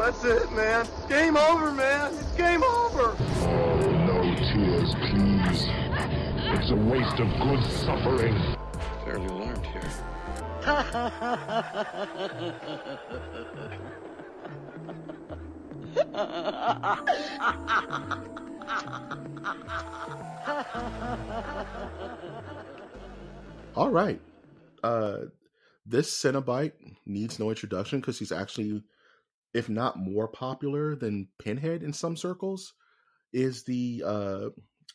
That's it, man. Game over, man. It's game over. Oh, no tears, please. It's a waste of good suffering. Fairly learned here. All right. This Cenobite needs no introduction because he's actually, if not more popular than Pinhead in some circles, is the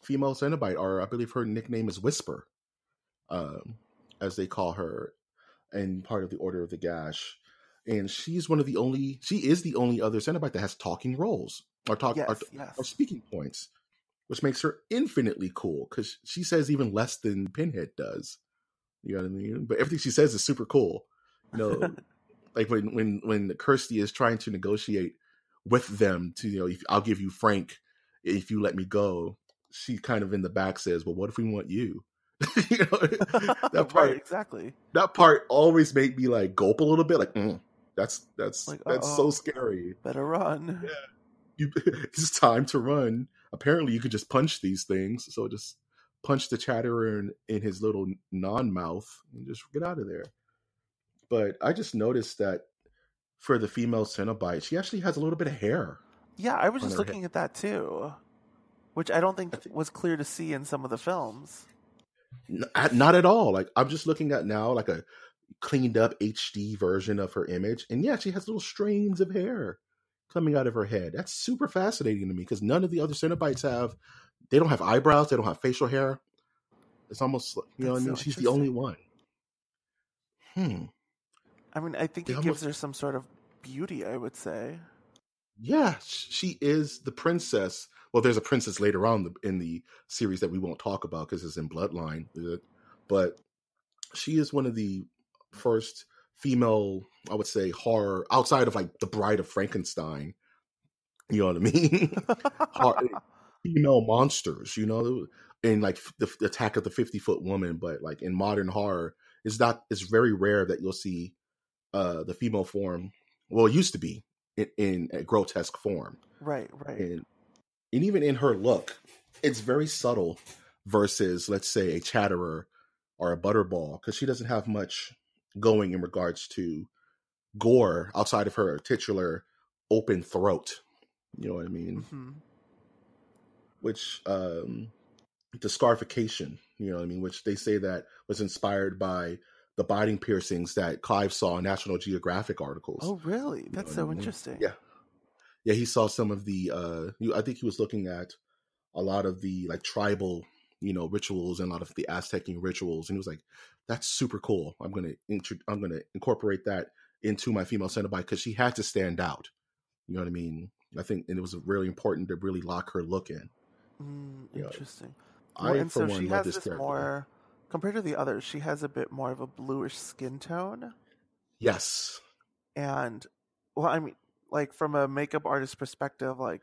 female Cenobite, or I believe her nickname is Whisper, as they call her, and part of the Order of the Gash. And she is the only other Cenobite that has talking roles or speaking points, which makes her infinitely cool because she says even less than Pinhead does. You know what I mean? But everything she says is super cool. You know, like when Kirsty is trying to negotiate with them to, you know, I'll give you Frank if you let me go. She kind of in the back says, "Well, what if we want you?" You know, that part right, exactly. That part always made me like gulp a little bit, like that's like, so scary. Better run. Yeah, it's time to run. Apparently, you could just punch these things, so just punch the Chatterer in his little non-mouth and just get out of there. But I just noticed that for the female Cenobite, she actually has a little bit of hair. Yeah, I was just looking at that too, which I don't think was clear to see in some of the films. Not at all. Like, I'm just looking at now like a cleaned up HD version of her image, and yeah, she has little strands of hair coming out of her head. That's super fascinating to me because none of the other Cenobites they don't have eyebrows, they don't have facial hair. It's almost, you know what I mean? She's the only one. I mean, I think it gives her some sort of beauty, I would say. Yeah, she is the princess. Well, there's a princess later on in the series that we won't talk about because it's in Bloodline. But she is one of the first female, I would say, horror, outside of like The Bride of Frankenstein. You know what I mean? Female monsters, you know, in like the Attack of the 50-Foot Woman. But like in modern horror, it's very rare that you'll see the female form. Well, it used to be in a grotesque form. Right. And even in her look, it's very subtle versus, let's say, a Chatterer or a Butterball, because she doesn't have much going in regards to gore outside of her titular open throat. You know what I mean? Mm-hmm. Which, the scarification, you know what I mean? Which they say that was inspired by the biting piercings that Clive saw in National Geographic articles. Oh, really? That's so interesting. Yeah. Yeah, he saw some of the, I think he was looking at a lot of the like tribal, you know, rituals and a lot of the Aztec rituals. And he was like, that's super cool. I'm going to incorporate that into my female Cenobite because she had to stand out. You know what I mean? I think, and it was really important to really lock her look in. Interesting. Well, and so she has this more, compared to the others, she has a bit more of a bluish skin tone. Yes. And, well, I mean, like from a makeup artist perspective, like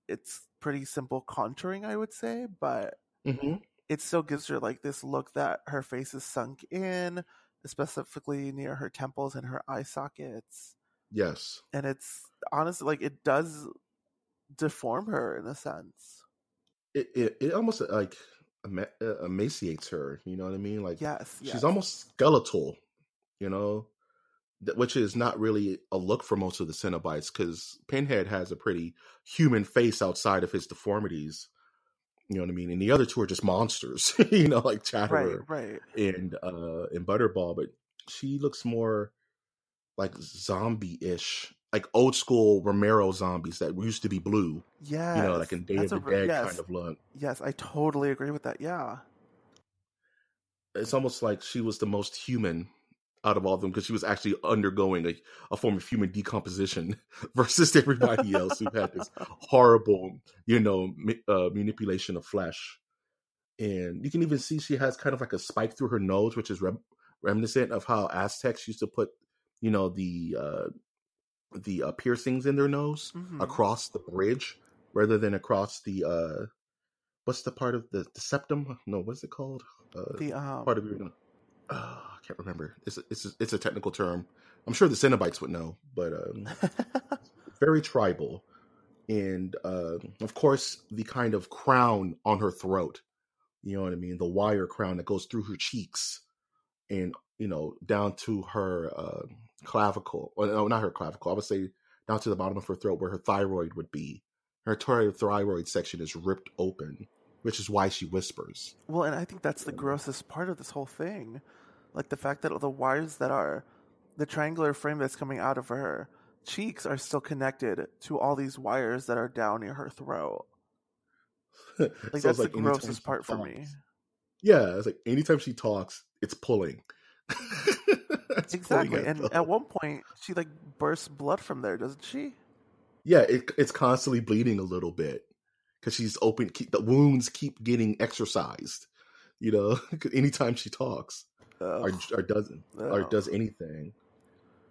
it's pretty simple contouring, I would say, but it still gives her like this look that her face is sunk in, specifically near her temples and her eye sockets. Yes. And it's honestly like it does deform her in a sense. It almost like emaciates her, you know what I mean? Like, yes. She's almost skeletal, you know, which is not really a look for most of the Cenobites because Pinhead has a pretty human face outside of his deformities. You know what I mean? And the other two are just monsters, you know, like Chatterer and Butterball. But she looks more like zombie-ish, like old school Romero zombies that used to be blue. Yeah, you know, like in Day of the Dead kind of look. Yes, I totally agree with that. Yeah, it's almost like she was the most human out of all of them because she was actually undergoing a form of human decomposition versus everybody else who had this horrible, you know, manipulation of flesh. And you can even see she has kind of like a spike through her nose, which is reminiscent of how Aztecs used to put, you know, the piercings in their nose across the bridge rather than across the what's the part of the septum? No, what's it called? Part of your. I can't remember. It's a technical term. I'm sure the Cenobites would know, but very tribal. And of course, the kind of crown on her throat, you know what I mean? The wire crown that goes through her cheeks and, down to her clavicle. Or no, not her clavicle. I would say down to the bottom of her throat where her thyroid would be. Her thyroid section is ripped open, which is why she whispers. Well, and I think that's the grossest part of this whole thing. Like the fact that the wires that are the triangular frame that's coming out of her cheeks are still connected to all these wires that are down near her throat. Like so that's the grossest part for me. Yeah, it's like anytime she talks, it's pulling. Exactly. And at one point, she like bursts blood from there, doesn't she? Yeah, it's constantly bleeding a little bit because she's open. The wounds keep getting exercised. Anytime she talks or does anything.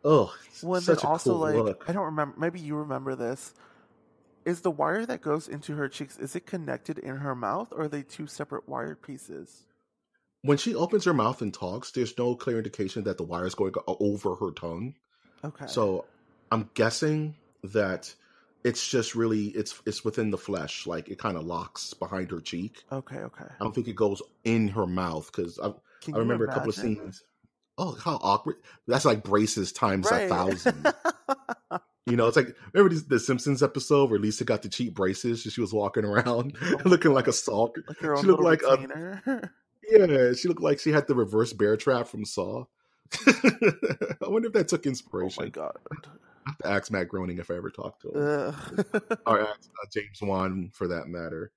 Oh, well, such then also a cool look. I don't remember. Maybe you remember this. Is the wire that goes into her cheeks, is it connected in her mouth, or are they two separate wired pieces? When she opens her mouth and talks, there's no clear indication that the wire is going over her tongue. Okay. So I'm guessing that it's just really it's within the flesh, like it kind of locks behind her cheek. Okay. I don't think it goes in her mouth because I remember a couple of scenes. Oh, how awkward! That's like braces times 1,000. It's like, remember the Simpsons episode where Lisa got the cheap braces? She was walking around looking like a Saw. Like her own she looked like retainer. Yeah, she looked like she had the reverse bear trap from Saw. I wonder if that took inspiration. Oh my god! I have to ask Matt Groening if I ever talked to him, or ask James Wan for that matter.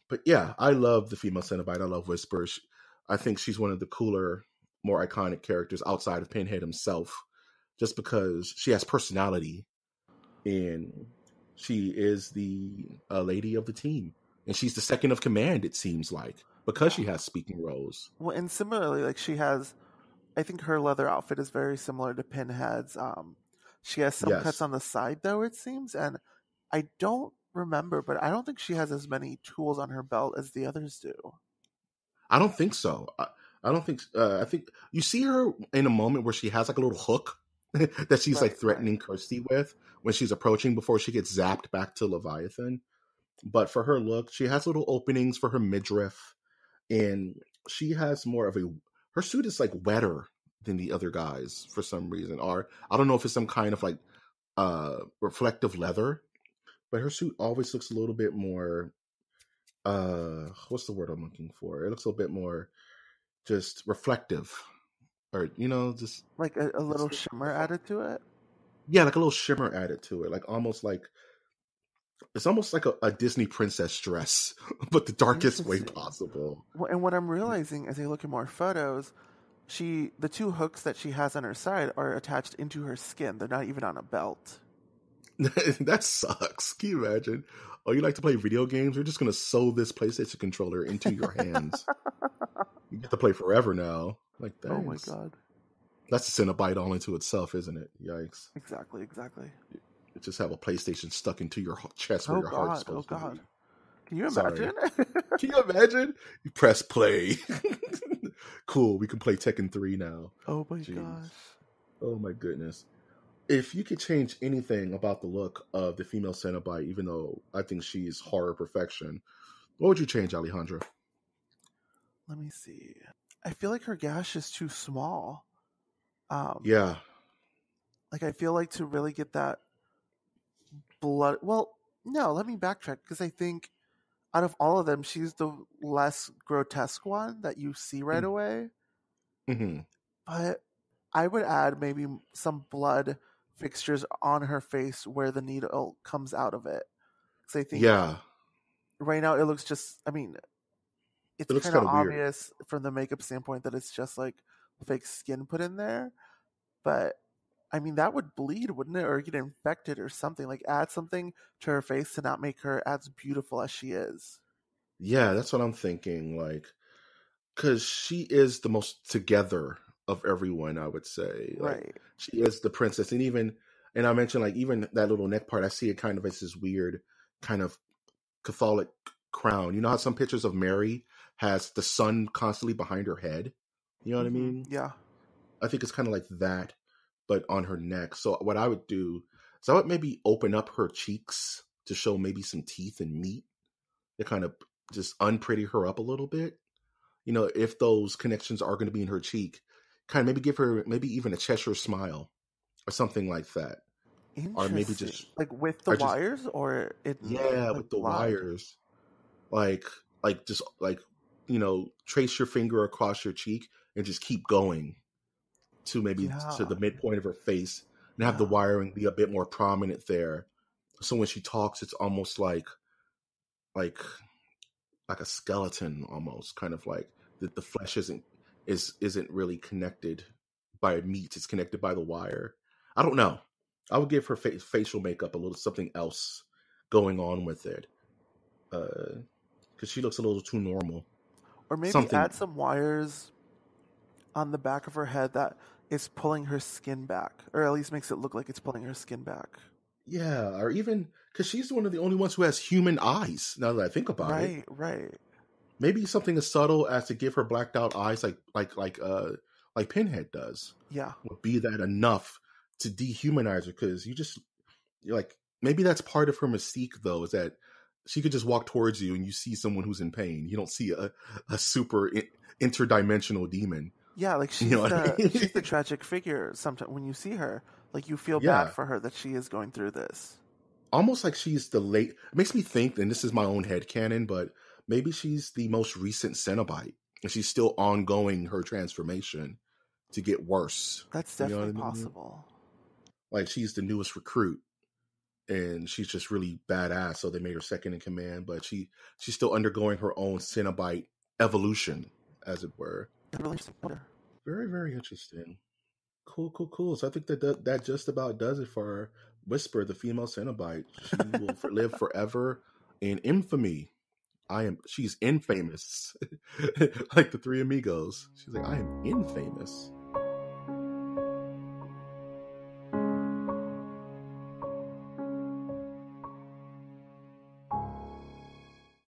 But yeah, I love the female Cenobite. I love Whisper. I think she's one of the cooler, more iconic characters outside of Pinhead himself. Just because she has personality and she is the lady of the team. And she's the second of command, it seems like, because she has speaking roles. Well, and similarly, like I think her leather outfit is very similar to Pinhead's. She has some cuts on the side, though, it seems. And I don't remember, but I don't think she has as many tools on her belt as the others do. I don't think so. I don't think, I think you see her in a moment where she has like a little hook that she's like threatening Kirsty with when she's approaching before she gets zapped back to Leviathan. But for her look, she has little openings for her midriff, and she has more of her suit is like wetter than the other guys for some reason. Or I don't know if it's some kind of like reflective leather, but her suit always looks a little bit more what's the word I'm looking for? It looks a bit more just reflective. Or, just like a little shimmer added to it. Yeah, like a little shimmer added to it, like it's almost like a Disney princess dress, but the darkest way possible. Well, and what I'm realizing as I look at more photos, the two hooks that she has on her side are attached into her skin. They're not even on a belt. That sucks. Can you imagine? Oh, you like to play video games? We're just gonna sew this PlayStation controller into your hands. You get to play forever now. Like, thanks. Oh my god. That's a Cenobite all into itself, isn't it? Yikes. Exactly. You just have a PlayStation stuck into your chest where your heart's supposed to be. Can you imagine? Can you imagine? You press play. Cool, we can play Tekken 3 now. Oh my gosh. Oh my goodness. If you could change anything about the look of the female Cenobite, even though I think she's horror perfection, what would you change, Alejandra? Let me see. I feel like her gash is too small. Yeah. Like, I feel like to really get that blood... Well, no, let me backtrack, because I think out of all of them, she's the less grotesque one that you see right away. Mm-hmm. But I would add maybe some blood fixtures on her face where the needle comes out of it. Because I think right now it looks just... I mean... It's kind of obvious from the makeup standpoint that it's just like fake skin put in there. But, I mean, that would bleed, wouldn't it? Or get infected or something. Like, add something to her face to not make her as beautiful as she is. Yeah, that's what I'm thinking. Like, because she is the most together of everyone, I would say. Like, right. She is the princess. And I mentioned, like, even that little neck part, I see it kind of as this weird kind of Catholic crown. You know how some pictures of Mary has the sun constantly behind her head? You know what I mean? Yeah. I think it's kind of like that, but on her neck. So what I would do, So I would maybe open up her cheeks to show maybe some teeth and meat to kind of just unpretty her up a little bit. You know, if those connections are going to be in her cheek, kind of maybe give her maybe even a Cheshire smile or something like that. Or maybe Interesting. just Like with the wires or it with the wires. Like just like, you know, trace your finger across your cheek and just keep going to maybe to the midpoint of her face and have the wiring be a bit more prominent there. So when she talks, it's almost like a skeleton, almost kind of like that the flesh isn't really connected by meat. It's connected by the wire. I don't know. I would give her facial makeup a little something else going on with it, because she looks a little too normal. Or maybe add some wires on the back of her head that is pulling her skin back, or at least makes it look like it's pulling her skin back. Yeah, or even because she's one of the only ones who has human eyes. Now that I think about it, right. Maybe something as subtle as to give her blacked out eyes, like Pinhead does. Yeah, would be that enough to dehumanize her? Because you're like, maybe that's part of her mystique, though, is that she could just walk towards you and you see someone who's in pain. You don't see a super interdimensional demon. Yeah, like she's she's the tragic figure. Sometimes when you see her, like you feel bad for her that she is going through this. Almost like she's it makes me think, and this is my own headcanon, but maybe she's the most recent Cenobite, and she's still ongoing her transformation to get worse. That's definitely possible. Like she's the newest recruit, and she's just really badass. So they made her second in command, but she's still undergoing her own Cenobite evolution, as it were. Very, very interesting. Cool. So I think that just about does it for Whisper, the female Cenobite. She will live forever in infamy. She's infamous. Like the Three Amigos. She's like, I am infamous.